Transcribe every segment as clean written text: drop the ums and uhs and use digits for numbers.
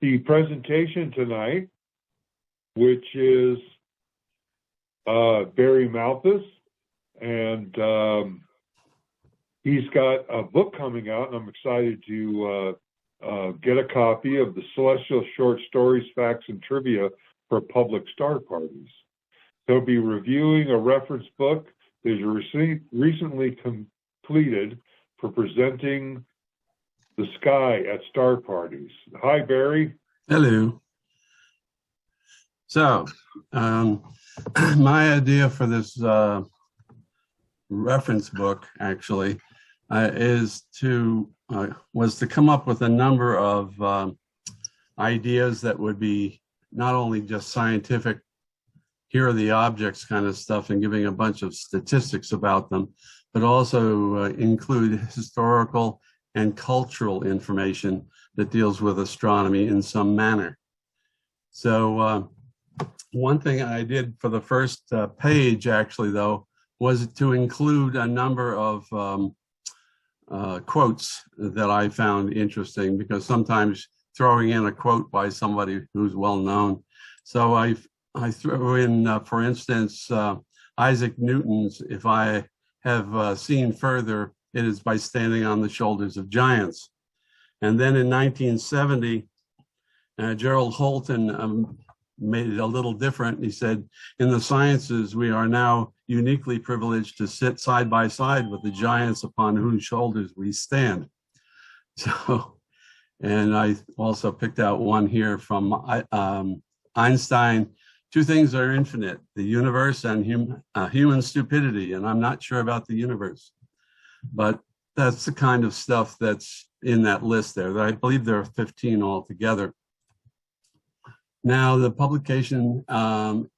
the presentation tonight, which is Barry Malpas, and he's got a book coming out, and I'm excited to get a copy of the Celestial Short Stories, Facts, and Trivia for Public Star Parties. He'll be reviewing a reference book that is recently completed for presenting the sky at star parties. Hi, Barry. Hello. So, my idea for this reference book actually was to come up with a number of ideas that would be not only just scientific, here are the objects kind of stuff and giving a bunch of statistics about them, but also include historical and cultural information that deals with astronomy in some manner. So one thing I did for the first page actually though was to include a number of quotes that I found interesting, because sometimes throwing in a quote by somebody who's well known. So I threw in, for instance, Isaac Newton's, "If I have seen further, it is by standing on the shoulders of giants." And then in 1970, Gerald Holton made it a little different. He said, "In the sciences, we are now uniquely privileged to sit side by side with the giants upon whose shoulders we stand." So, and I also picked out one here from Einstein. "Two things are infinite, the universe and human stupidity." And I'm not sure about the universe, but that's the kind of stuff that's in that list there. I believe there are 15 altogether. Now, the publication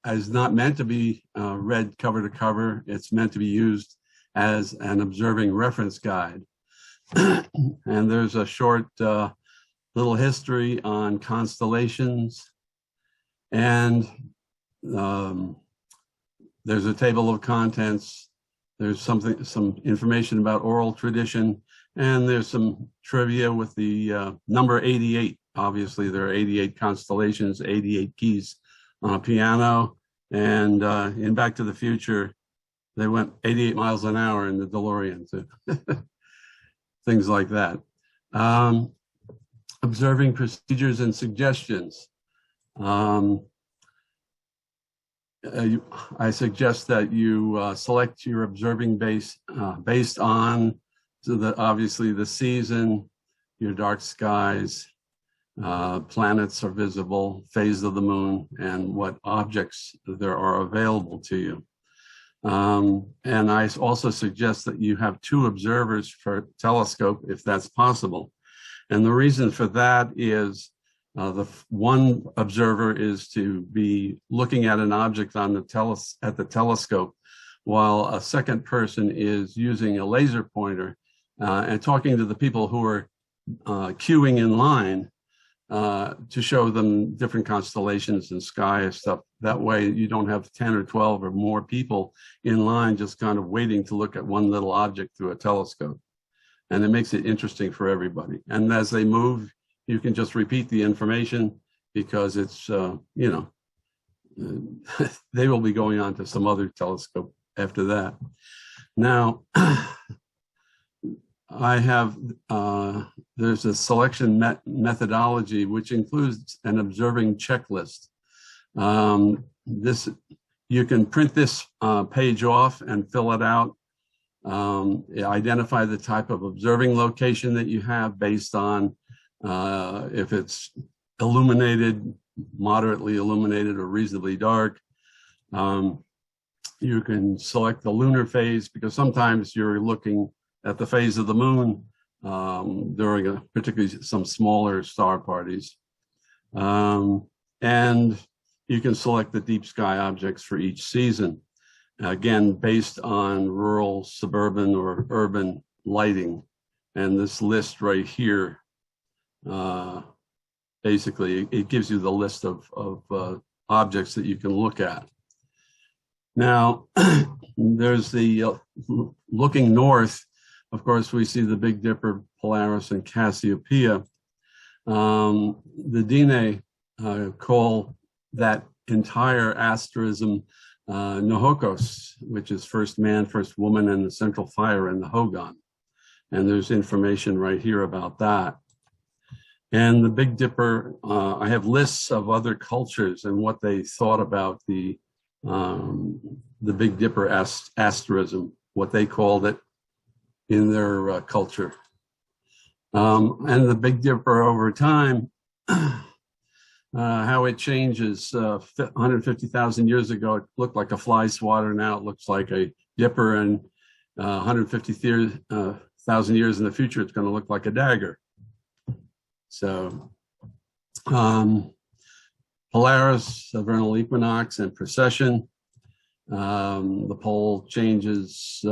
is not meant to be read cover to cover. It's meant to be used as an observing reference guide. And there's a short little history on constellations. And there's a table of contents. There's some information about oral tradition, and there's some trivia with the number 88. Obviously, there are 88 constellations, 88 keys on a piano, and in Back to the Future, they went 88 miles an hour in the DeLorean, too. Things like that. Observing procedures and suggestions. I suggest that you select your observing base based on obviously the season, your dark skies, planets are visible, phase of the moon, and what objects there are available to you. And I also suggest that you have 2 observers per telescope if that's possible. And the reason for that is the one observer is to be looking at an object on at the telescope, while a second person is using a laser pointer and talking to the people who are queuing in line to show them different constellations and sky and stuff. That way you don't have 10 or 12 or more people in line just kind of waiting to look at one little object through a telescope. And it makes it interesting for everybody. And as they move, you can just repeat the information, because it's, they will be going on to some other telescope after that. Now, I have, there's a selection methodology, which includes an observing checklist. You can print this page off and fill it out. Identify the type of observing location that you have based on if it's illuminated, moderately illuminated, or reasonably dark. You can select the lunar phase, because sometimes you're looking at the phase of the moon during particularly some smaller star parties. And you can select the deep sky objects for each season, again, based on rural, suburban, or urban lighting. And this list right here, basically, it gives you the list of objects that you can look at. Now, there's the looking north. Of course, we see the Big Dipper, Polaris, and Cassiopeia. The Dine call that entire asterism Nohokos, which is first man, first woman, and the central fire in the Hogan. And there's information right here about that. And the Big Dipper, I have lists of other cultures and what they thought about the Big Dipper asterism, what they called it in their culture. And the Big Dipper over time, how it changes. 150,000 years ago, it looked like a fly swatter. Now it looks like a dipper. And 150,000 years in the future, it's going to look like a dagger. So Polaris, vernal equinox, and precession. The pole changes,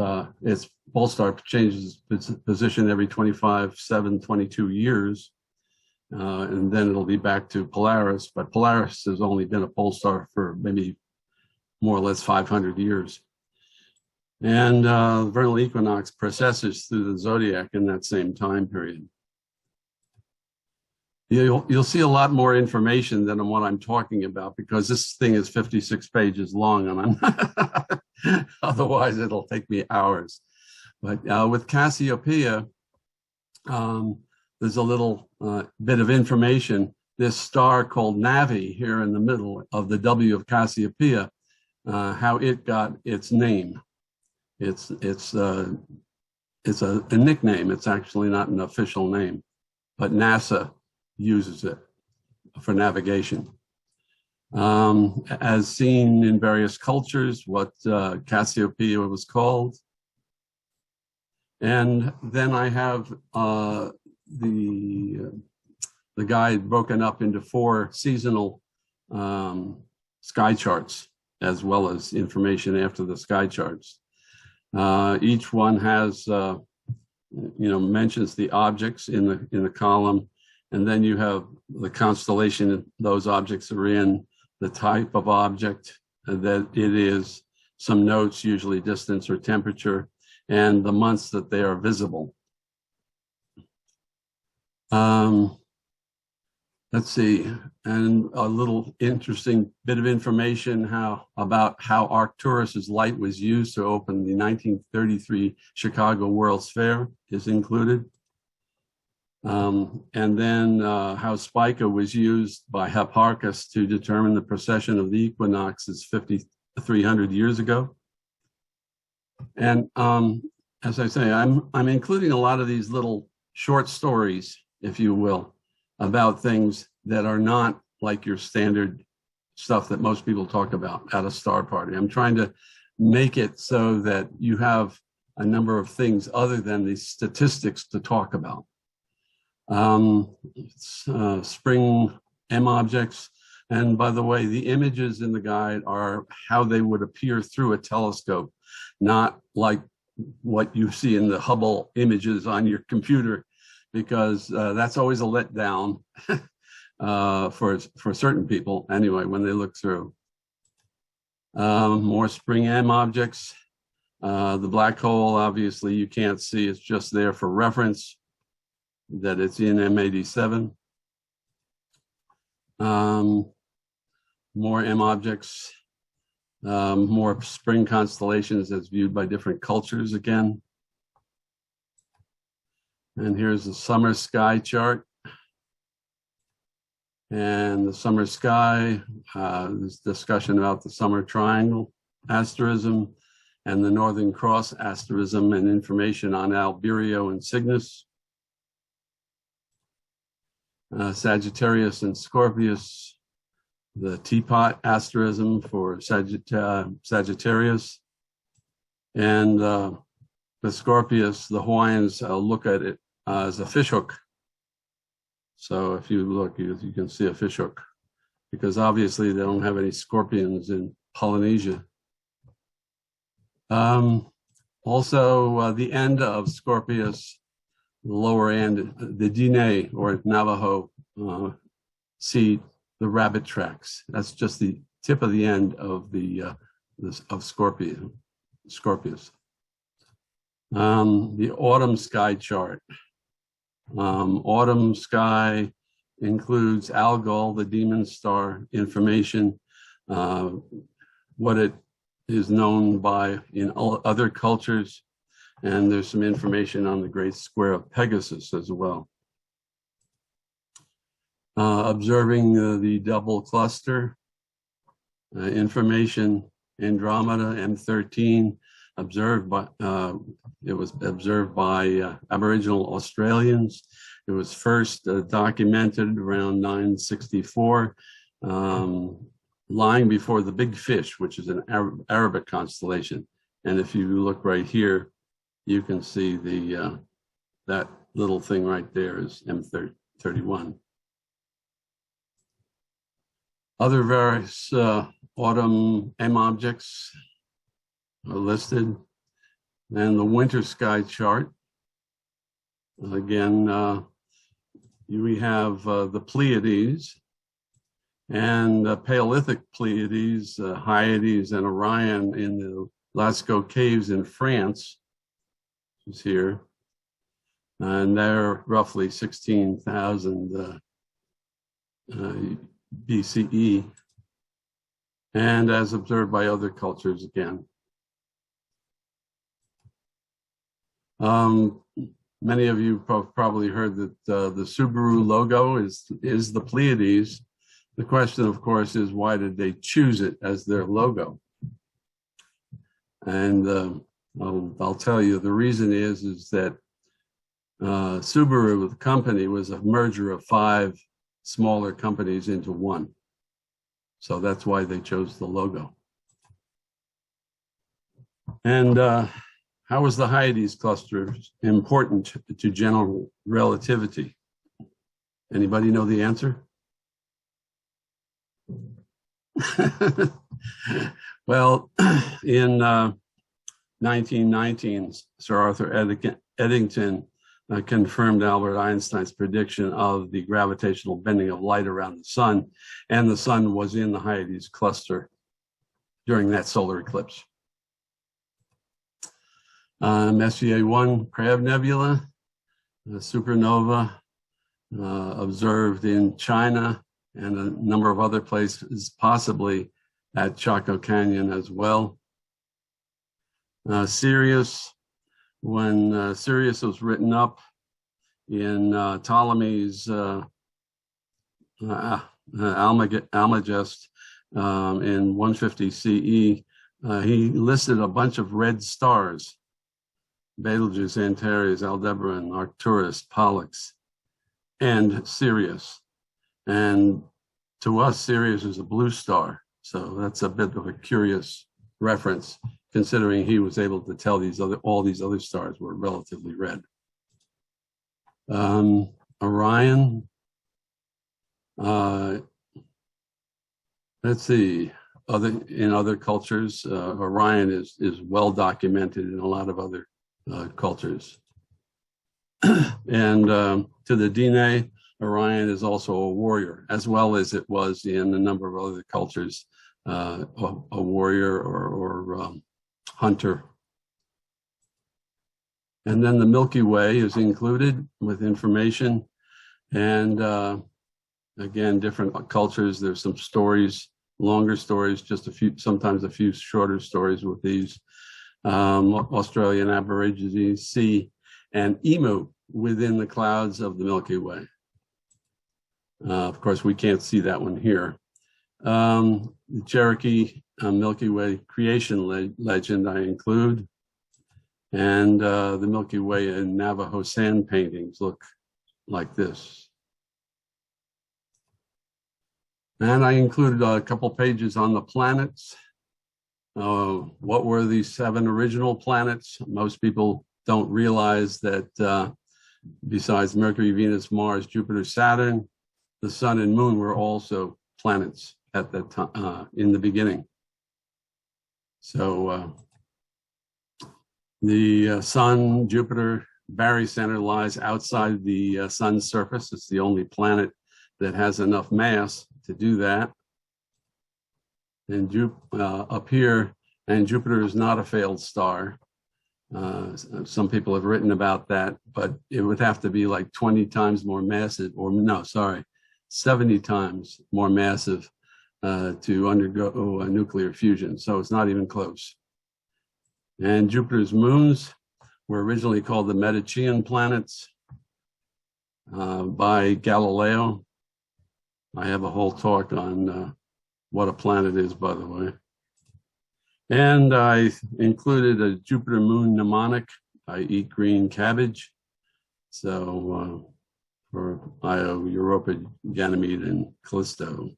its pole star changes its position every 25, 7, 22 years. And then it'll be back to Polaris. But Polaris has only been a pole star for maybe more or less 500 years. And vernal equinox precesses through the zodiac in that same time period. You'll see a lot more information than what I'm talking about because this thing is 56 pages long, and I'm otherwise it'll take me hours. But with Cassiopeia, there's a little bit of information. This star called Navi here in the middle of the W of Cassiopeia, how it got its name. It's a nickname. It's actually not an official name, but NASA uses it for navigation. As seen in various cultures, what Cassiopeia was called. And then I have the guide broken up into 4 seasonal sky charts, as well as information after the sky charts. Each one has, mentions the objects in the column. And then you have the constellation those objects are in, the type of object that it is, some notes, usually distance or temperature, and the months that they are visible. Let's see, and a little interesting bit of information about how Arcturus's light was used to open the 1933 Chicago World's Fair is included. And then how Spica was used by Hipparchus to determine the precession of the equinoxes 5,300 years ago. And as I say, I'm including a lot of these little short stories, if you will, about things that are not like your standard stuff that most people talk about at a star party. I'm trying to make it so that you have a number of things other than the statistics to talk about. Spring M objects. And by the way, the images in the guide are how they would appear through a telescope, not like what you see in the Hubble images on your computer, because that's always a letdown for certain people anyway, when they look through. More spring M objects. The black hole, obviously, you can't see. It's just there for reference that it's in M87. More M objects, more spring constellations as viewed by different cultures again. And here's the summer sky chart. And the summer sky, there's discussion about the summer triangle asterism and the Northern Cross asterism and information on Alberio and Cygnus. Sagittarius and Scorpius, the teapot asterism for Sagittarius, and the Scorpius, the Hawaiians look at it as a fishhook. So if you look, you can see a fishhook, because obviously they don't have any scorpions in Polynesia. Also, the end of Scorpius, the lower end, the Diné or Navajo, see the rabbit tracks. That's just the tip of the end of of Scorpius. The autumn sky chart. Autumn sky includes Algol, the demon star, information, what it is known by in all other cultures, and there's some information on the Great Square of Pegasus as well. Observing the double cluster, information, Andromeda, M13, observed by, it was observed by Aboriginal Australians. It was first documented around 964, lying before the Big Fish, which is an Arabic constellation. And if you look right here, you can see the that little thing right there is M31. Other various autumn M objects are listed. And the winter sky chart. Again, we have the Pleiades and Paleolithic Pleiades, Hyades, and Orion in the Lascaux Caves in France, which is here. And they're roughly 16,000 BCE, and as observed by other cultures again. Many of you probably heard that the Subaru logo is the Pleiades. The question, of course, is why did they choose it as their logo? And I'll tell you, the reason is that Subaru, the company, was a merger of 5 smaller companies into one. So that's why they chose the logo. And how is the Hyades cluster important to general relativity? Anybody know the answer? Well, in 1919, Sir Arthur Eddington confirmed Albert Einstein's prediction of the gravitational bending of light around the sun, and the sun was in the Hyades cluster during that solar eclipse. Messier 1 Crab Nebula, a supernova observed in China and a number of other places, possibly at Chaco Canyon as well. Sirius, when Sirius was written up in Ptolemy's Almagest in 150 CE, he listed a bunch of red stars: Betelgeuse, Antares, Aldebaran, Arcturus, Pollux, and Sirius. And to us, Sirius is a blue star. So that's a bit of a curious reference, considering he was able to tell all these other stars were relatively red. Orion. Let's see. In other cultures, Orion is well documented in a lot of other cultures. And to the Dine, Orion is also a warrior, as well as it was in a number of other cultures, a warrior or hunter. And then the Milky Way is included with information. And again, different cultures, there's some stories, longer stories, just sometimes a few shorter stories with these. Australian Aborigines see an emu within the clouds of the Milky Way. Of course, we can't see that one here. The Cherokee Milky Way creation legend I include, and the Milky Way in Navajo sand paintings look like this. And I included a couple pages on the planets. What were these 7 original planets? Most people don't realize that besides Mercury, Venus, Mars, Jupiter, Saturn, the sun and moon were also planets at that time in the beginning. So the sun, Jupiter, barycenter lies outside the sun's surface. It's the only planet that has enough mass to do that. And up here, and Jupiter is not a failed star. Some people have written about that, but it would have to be like 20 times more massive, or no, sorry, 70 times more massive to undergo a nuclear fusion. So it's not even close. And Jupiter's moons were originally called the Medicean planets by Galileo. I have a whole talk on what a planet is, by the way. And I included a Jupiter moon mnemonic. I eat green cabbage. So for Io, Europa, Ganymede, and Callisto.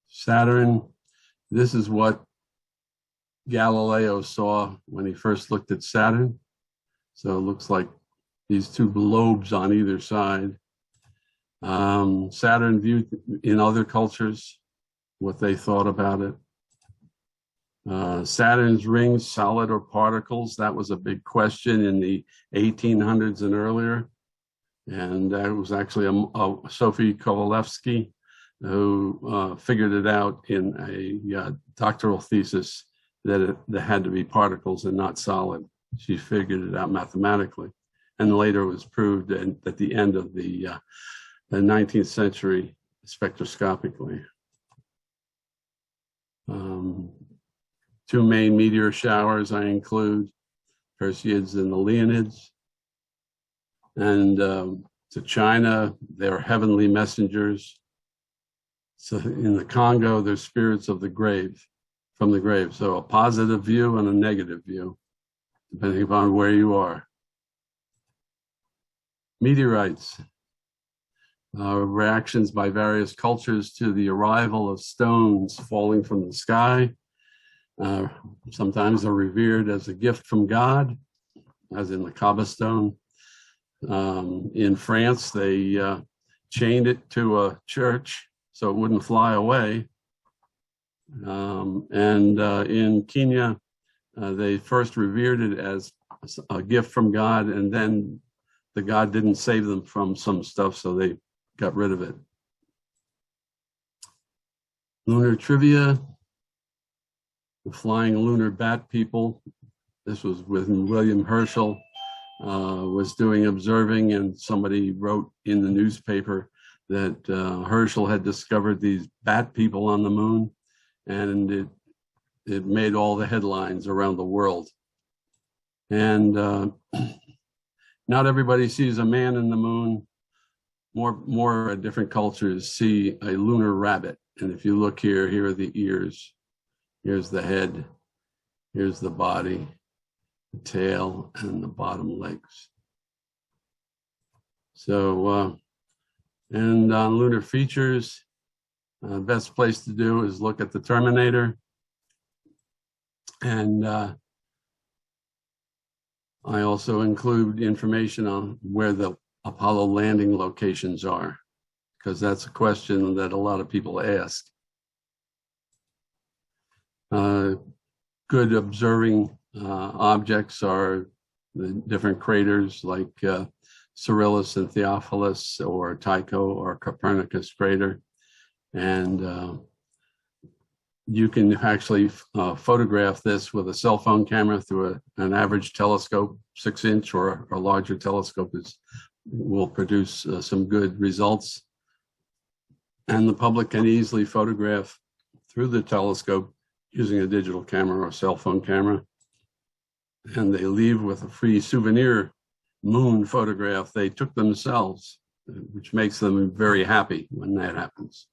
Saturn, this is what Galileo saw when he first looked at Saturn. So it looks like these two lobes on either side. Saturn viewed in other cultures, what they thought about it. Saturn's rings, solid or particles, that was a big question in the 1800s and earlier. And that was actually Sophie Kovalevsky who figured it out in a doctoral thesis that it had to be particles and not solid. She figured it out mathematically. And later it was proved at the end of the 19th century spectroscopically. Two main meteor showers I include, Perseids and the Leonids. And to China, they're heavenly messengers. So in the Congo, they're spirits of the grave, from the grave. So a positive view and a negative view, depending upon where you are. Meteorites. Reactions by various cultures to the arrival of stones falling from the sky. Sometimes they're revered as a gift from God, as in the Kaaba stone. In France, they chained it to a church so it wouldn't fly away. And in Kenya, they first revered it as a gift from God, and then the God didn't save them from some stuff, so they got rid of it. Lunar trivia. The flying lunar bat people. This was when William Herschel was doing observing, and somebody wrote in the newspaper that Herschel had discovered these bat people on the moon, and it made all the headlines around the world. And not everybody sees a man in the moon. More different cultures see a lunar rabbit. And if you look here, here are the ears. Here's the head, here's the body, the tail, and the bottom legs. So, and on lunar features, the best place to do is look at the Terminator. And I also include information on where the Apollo landing locations are, because that's a question that a lot of people ask. Good observing objects are the different craters like Cyrillus and Theophilus, or Tycho or Copernicus crater. And you can actually photograph this with a cell phone camera through an average telescope. 6-inch or a larger telescope will produce some good results. And the public can easily photograph through the telescope using a digital camera or cell phone camera. And they leave with a free souvenir moon photograph they took themselves, which makes them very happy when that happens.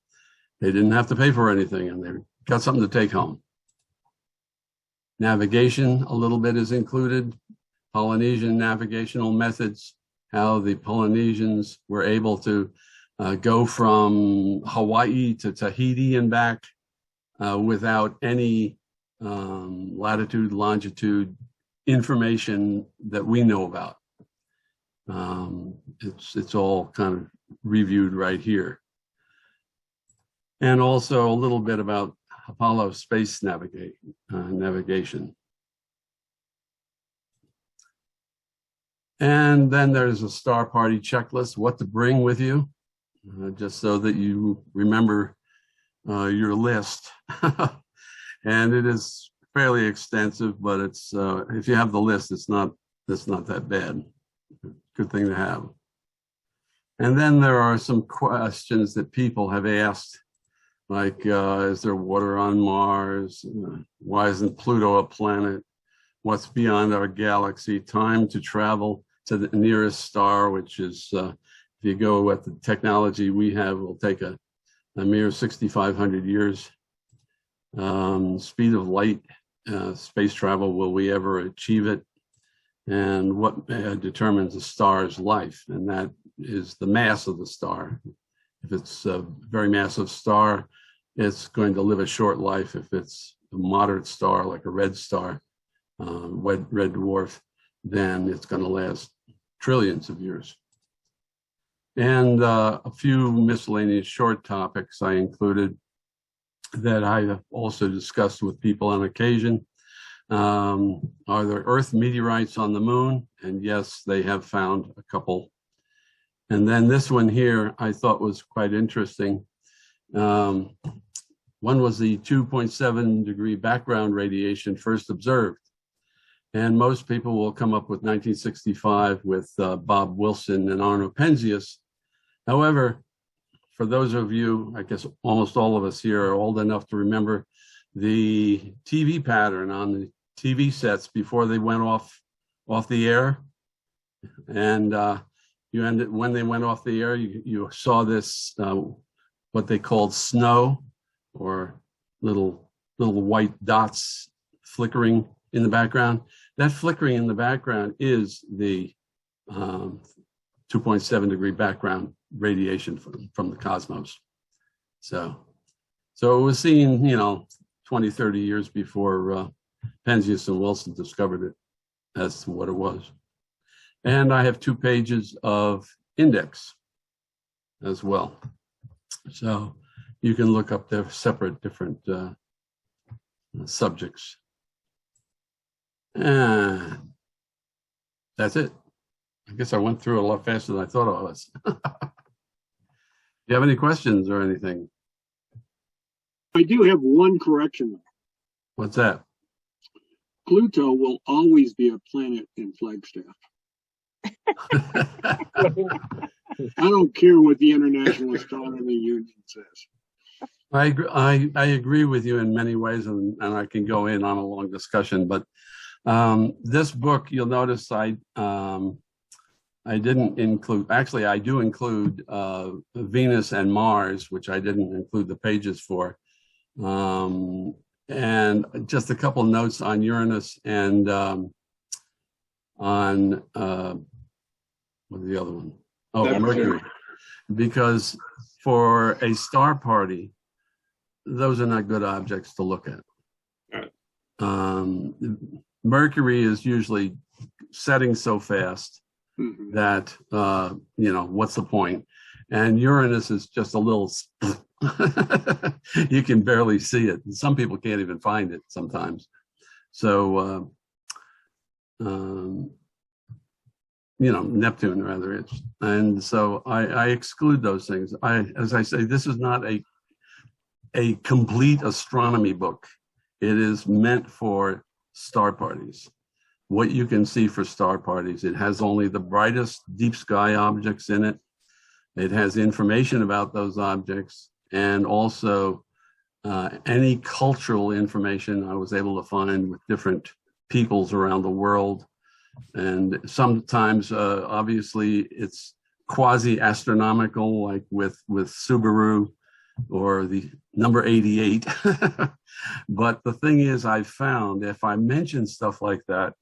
They didn't have to pay for anything, and they got something to take home. Navigation, a little bit is included. Polynesian navigational methods, how the Polynesians were able to go from Hawaii to Tahiti and back without any latitude, longitude information that we know about. It's all kind of reviewed right here. And also a little bit about Apollo space navigation. And then there's a Star Party checklist, what to bring with you, just so that you remember your list. And it is fairly extensive, but it's if you have the list, it's not that bad. Good thing to have. And then there are some questions that people have asked, like, is there water on Mars? Why isn't Pluto a planet? What's beyond our galaxy? Time to travel to the nearest star, which is, if you go with the technology we have, will take a mere 6,500 years. Speed of light, space travel, will we ever achieve it? And what determines a star's life? And that is the mass of the star. If it's a very massive star, it's going to live a short life. If it's a moderate star, like a red star, red dwarf, then it's going to last trillions of years. And a few miscellaneous short topics I included that I have also discussed with people on occasion. Are there Earth meteorites on the moon? And yes, they have found a couple. And then this one here I thought was quite interesting. One was the 2.7 degree background radiation first observed. And most people will come up with 1965 with Bob Wilson and Arno Penzias. However, for those of you, I guess almost all of us here are old enough to remember the TV pattern on the TV sets before they went off the air. And when they went off the air, you saw this, what they called snow, or little white dots flickering in the background. That flickering in the background is the 2.7 degree background radiation from the cosmos. So it was seen, 20, 30 years before Penzias and Wilson discovered it as to what it was. And I have 2 pages of index as well. So you can look up their separate different subjects. And that's it. I guess I went through it a lot faster than I thought I was. Do you have any questions or anything? I do have one correction. What's that? Pluto will always be a planet in Flagstaff. I don't care what the International Astronomy Union says. I agree with you in many ways, and I can go in on a long discussion. But this book, you'll notice I didn't include. Actually, I do include Venus and Mars, which I didn't include the pages for. And just a couple notes on Uranus and on what's the other one? Oh, Mercury. Because for a star party, those are not good objects to look at. Mercury is usually setting so fast that, what's the point? And Uranus is just a little, you can barely see it. Some people can't even find it sometimes. So, Neptune rather is. And so I exclude those things. As I say, this is not a complete astronomy book. It is meant for star parties. What you can see for star parties, it has only the brightest deep sky objects in it. It has information about those objects, and also any cultural information I was able to find with different peoples around the world. And sometimes, obviously, it's quasi-astronomical, like with Subaru or the number 88. But the thing is, I've found if I mention stuff like that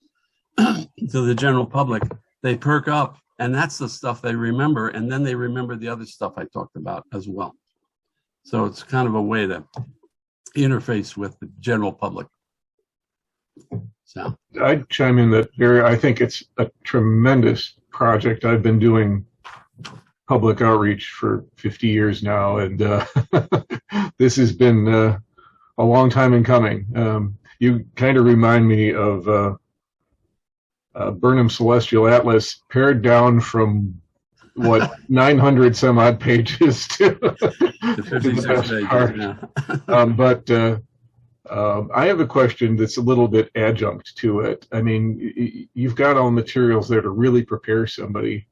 to the general public, they perk up, and that's the stuff they remember, and then they remember the other stuff I talked about as well. So it's kind of a way to interface with the general public. So I'd chime in that, Barry, I think it's a tremendous project. I've been doing public outreach for 50 years now, and this has been a long time in coming. You kind of remind me of Burnham's Celestial Atlas, pared down from 900 some odd pages to the best part. Yeah. I have a question that's a little bit adjunct to it. I mean, you've got all materials there to really prepare somebody.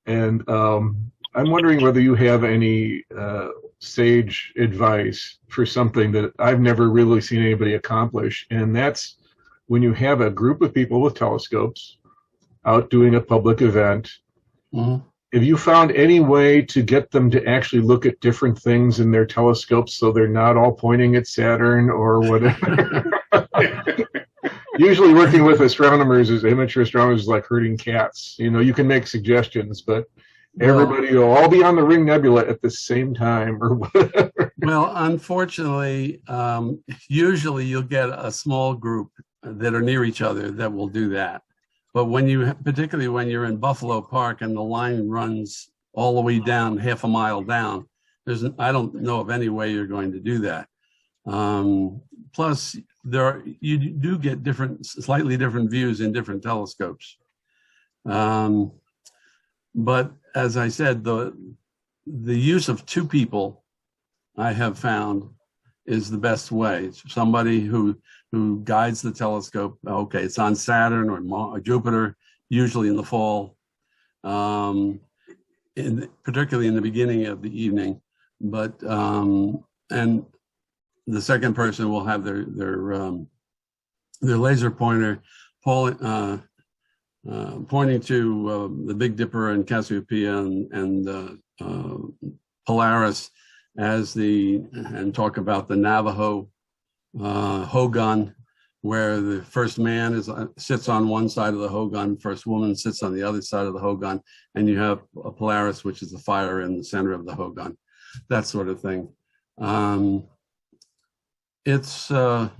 And I'm wondering whether you have any sage advice for something that I've never really seen anybody accomplish, and that's when you have a group of people with telescopes out doing a public event. Mhm. Have you found any way to get them to actually look at different things in their telescopes so they're not all pointing at Saturn or whatever? Usually working with astronomers as amateur astronomers is like herding cats. You know, you can make suggestions, but everybody will all be on the Ring Nebula at the same time or whatever. Well, unfortunately, usually you'll get a small group that are near each other that will do that. But particularly when you're in Buffalo Park and the line runs all the way down, half a mile down, I don't know of any way you're going to do that. Plus, you do get slightly different views in different telescopes. But as I said, the use of two people, I have found, is the best way. Somebody who guides the telescope. Okay, it's on Saturn or Jupiter, usually in the fall, particularly in the beginning of the evening. But and the second person will have their laser pointer pointing to the Big Dipper and Cassiopeia and Polaris and talk about the Navajo Hogun, where the first man sits on one side of the Hogun, first woman sits on the other side of the Hogun, and you have a Polaris, which is the fire in the center of the Hogun, that sort of thing. It's that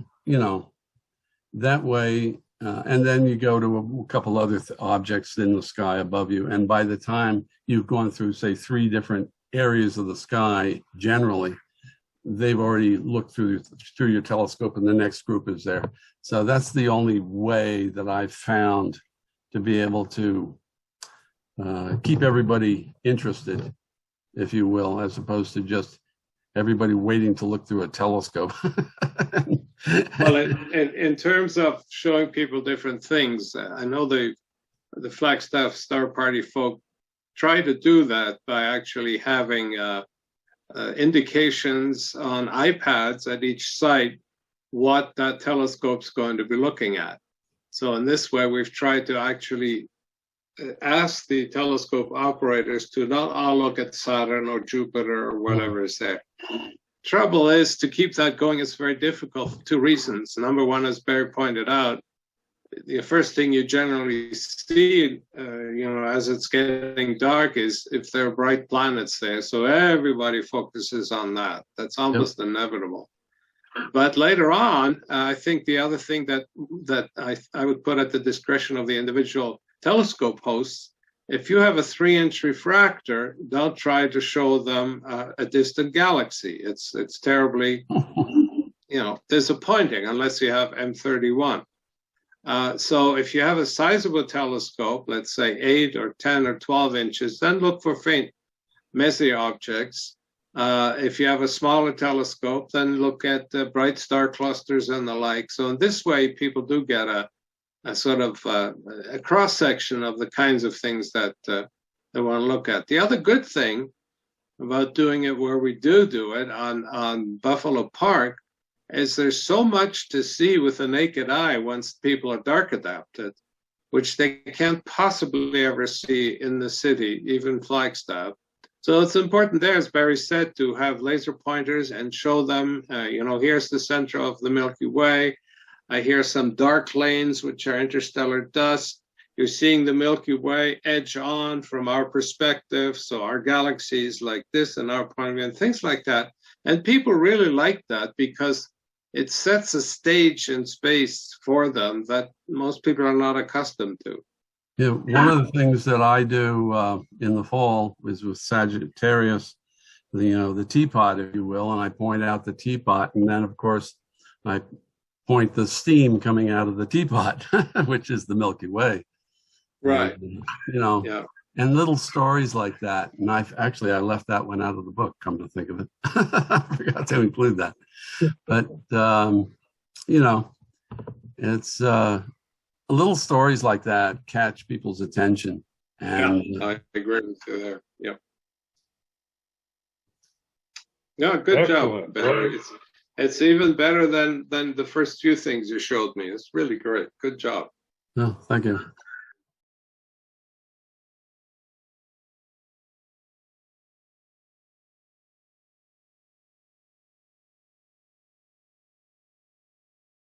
way. And then you go to a couple other objects in the sky above you. And by the time you've gone through, say, 3 different areas of the sky, generally, they've already looked through your telescope and the next group is there. So that's the only way that I've found to be able to keep everybody interested, if you will, as opposed to just everybody waiting to look through a telescope. Well, in terms of showing people different things, I know the Flagstaff Star Party folk try to do that by actually having indications on iPads at each site what that telescope's going to be looking at. So in this way, we've tried to actually ask the telescope operators to not all look at Saturn or Jupiter or whatever is there. Trouble is, to keep that going, it's very difficult for 2 reasons. Number one, as Barry pointed out, the first thing you generally see, as it's getting dark, is if there are bright planets there. So everybody focuses on that. That's almost inevitable. But later on, I think the other thing that I would put at the discretion of the individual telescope hosts, if you have a 3-inch refractor, don't try to show them a distant galaxy. It's terribly, disappointing unless you have M31. So if you have a sizable telescope, let's say 8 or 10 or 12 inches, then look for faint Messier objects. If you have a smaller telescope, then look at bright star clusters and the like. So in this way, people do get a sort of a cross-section of the kinds of things that they want to look at. The other good thing about doing it where we do it on Buffalo Park is there's so much to see with the naked eye once people are dark adapted, which they can't possibly ever see in the city, even Flagstaff. So it's important there, as Barry said, to have laser pointers and show them, here's the center of the Milky Way. I hear some dark lanes, which are interstellar dust. You're seeing the Milky Way edge on from our perspective. So our galaxy is like this and our point of view and things like that. And people really like that because it sets a stage in space for them that most people are not accustomed to. Yeah, one of the things that I do in the fall is with Sagittarius, the teapot, if you will, and I point out the teapot, and then of course I point the steam coming out of the teapot, which is the Milky Way. Right. And, and little stories like that. And I left that one out of the book, come to think of it. I forgot to include that. But, it's little stories like that catch people's attention. And I agree with you there. Yep. No, good Excellent, job, Barry. right? It's even better than the first few things you showed me. It's really great. Good job. No, thank you.